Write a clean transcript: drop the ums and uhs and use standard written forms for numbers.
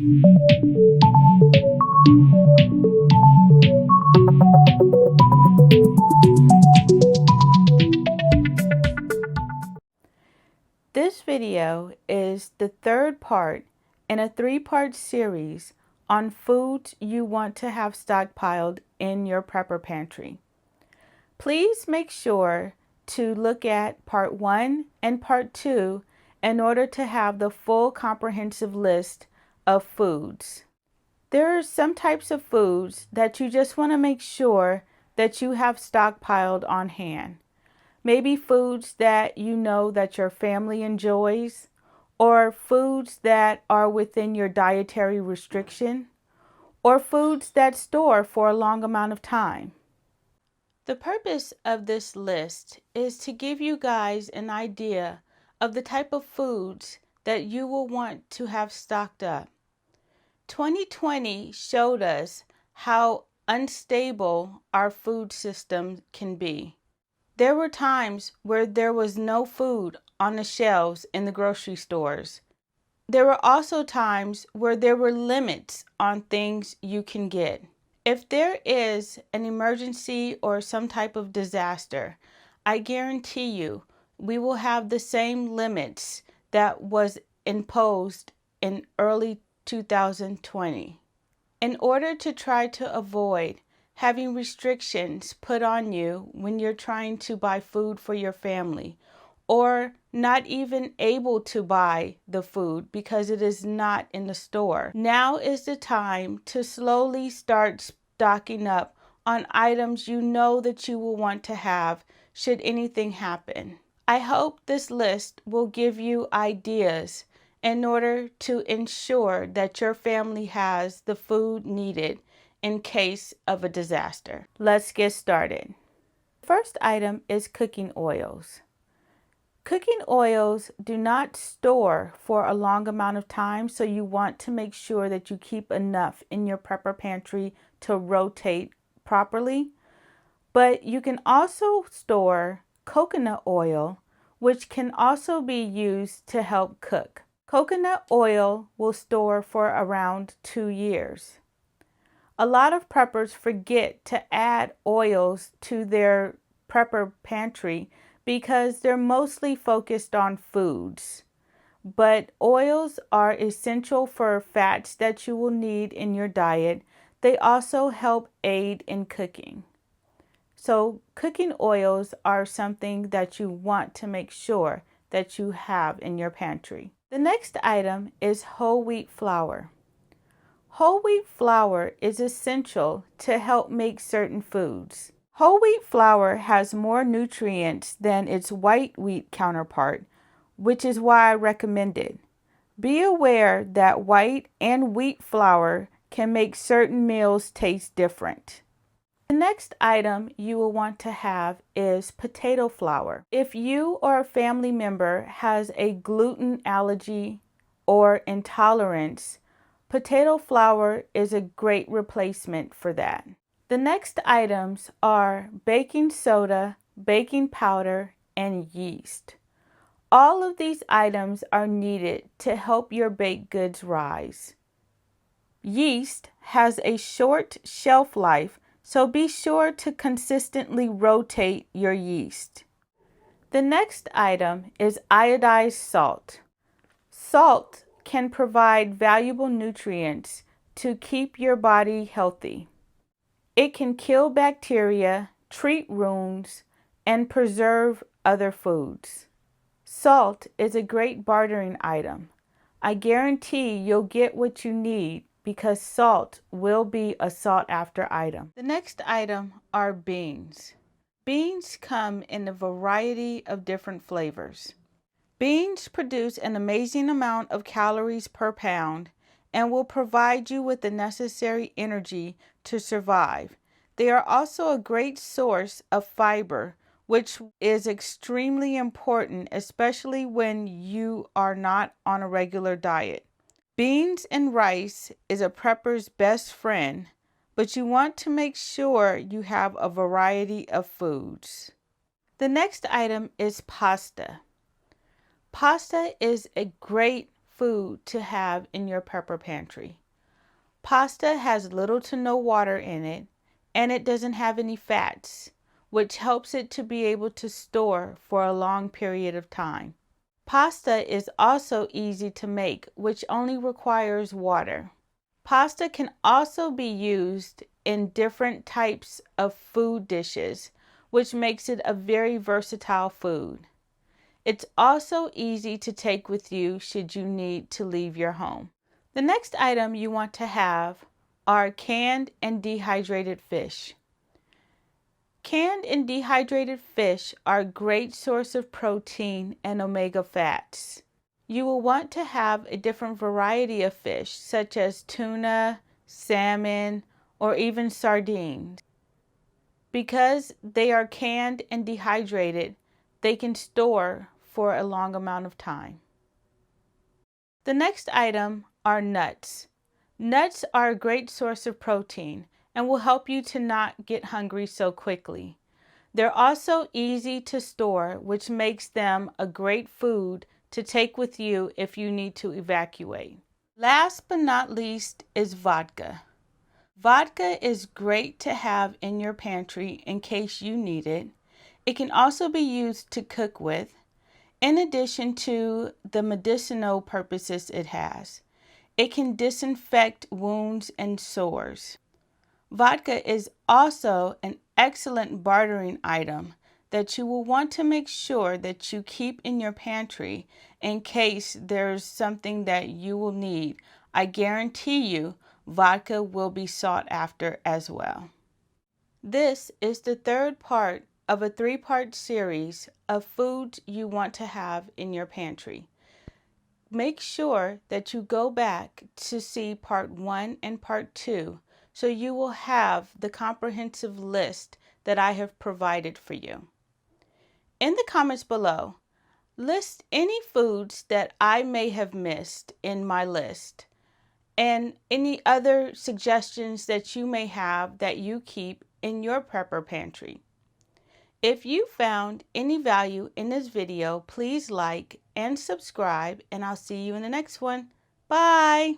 This video is the third part in a three-part series on foods you want to have stockpiled in your prepper pantry. Please make sure to look at part 1 and part 2 in order to have the full comprehensive list of foods. There are some types of foods that you just want to make sure that you have stockpiled on hand. Maybe foods that you know that your family enjoys, or foods that are within your dietary restriction, or foods that store for a long amount of time. The purpose of this list is to give you guys an idea of the type of foods that you will want to have stocked up. 2020 showed us how unstable our food system can be. There were times where there was no food on the shelves in the grocery stores. There were also times where there were limits on things you can get. If there is an emergency or some type of disaster, I guarantee you we will have the same limits that was imposed in early 2020. In order to try to avoid having restrictions put on you when you're trying to buy food for your family, or not even able to buy the food because it is not in the store. Now is the time to slowly start stocking up on items you know that you will want to have should anything happen. I hope this list will give you ideas in order to ensure that your family has the food needed in case of a disaster. Let's get started. The first item is cooking oils. Cooking oils do not store for a long amount of time, so you want to make sure that you keep enough in your prepper pantry to rotate properly. But you can also store coconut oil, which can also be used to help cook. Coconut oil will store for around 2 years. A lot of preppers forget to add oils to their prepper pantry because they're mostly focused on foods. But oils are essential for fats that you will need in your diet. They also help aid in cooking. So cooking oils are something that you want to make sure that you have in your pantry. The next item is whole wheat flour. Whole wheat flour is essential to help make certain foods. Whole wheat flour has more nutrients than its white wheat counterpart, which is why I recommend it. Be aware that white and wheat flour can make certain meals taste different. The next item you will want to have is potato flour. If you or a family member has a gluten allergy or intolerance, potato flour is a great replacement for that. The next items are baking soda, baking powder, and yeast. All of these items are needed to help your baked goods rise. Yeast has a short shelf life, so be sure to consistently rotate your yeast. The next item is iodized salt. Salt can provide valuable nutrients to keep your body healthy. It can kill bacteria, treat wounds, and preserve other foods. Salt is a great bartering item. I guarantee you'll get what you need because salt will be a sought after item. The next item are beans. Beans come in a variety of different flavors. Beans produce an amazing amount of calories per pound and will provide you with the necessary energy to survive. They are also a great source of fiber, which is extremely important, especially when you are not on a regular diet. Beans and rice is a prepper's best friend, but you want to make sure you have a variety of foods. The next item is pasta. Pasta is a great food to have in your prepper pantry. Pasta has little to no water in it, and it doesn't have any fats, which helps it to be able to store for a long period of time. Pasta is also easy to make, which only requires water. Pasta can also be used in different types of food dishes, which makes it a very versatile food. It's also easy to take with you should you need to leave your home. The next item you want to have are canned and dehydrated fish. Canned and dehydrated fish are a great source of protein and omega fats. You will want to have a different variety of fish, such as tuna, salmon, or even sardines. Because they are canned and dehydrated, they can store for a long amount of time. The next item are nuts. Nuts are a great source of protein and will help you to not get hungry so quickly. They're also easy to store, which makes them a great food to take with you if you need to evacuate. Last but not least is vodka. Vodka is great to have in your pantry in case you need it. It can also be used to cook with, in addition to the medicinal purposes it has. It can disinfect wounds and sores. Vodka is also an excellent bartering item that you will want to make sure that you keep in your pantry in case there's something that you will need. I guarantee you vodka will be sought after as well. This is the third part of a 3-part series of foods you want to have in your pantry. Make sure that you go back to see part 1 and part 2 so you will have the comprehensive list that I have provided for you. In the comments below, list any foods that I may have missed in my list and any other suggestions that you may have that you keep in your prepper pantry. If you found any value in this video, please like and subscribe, and I'll see you in the next one. Bye!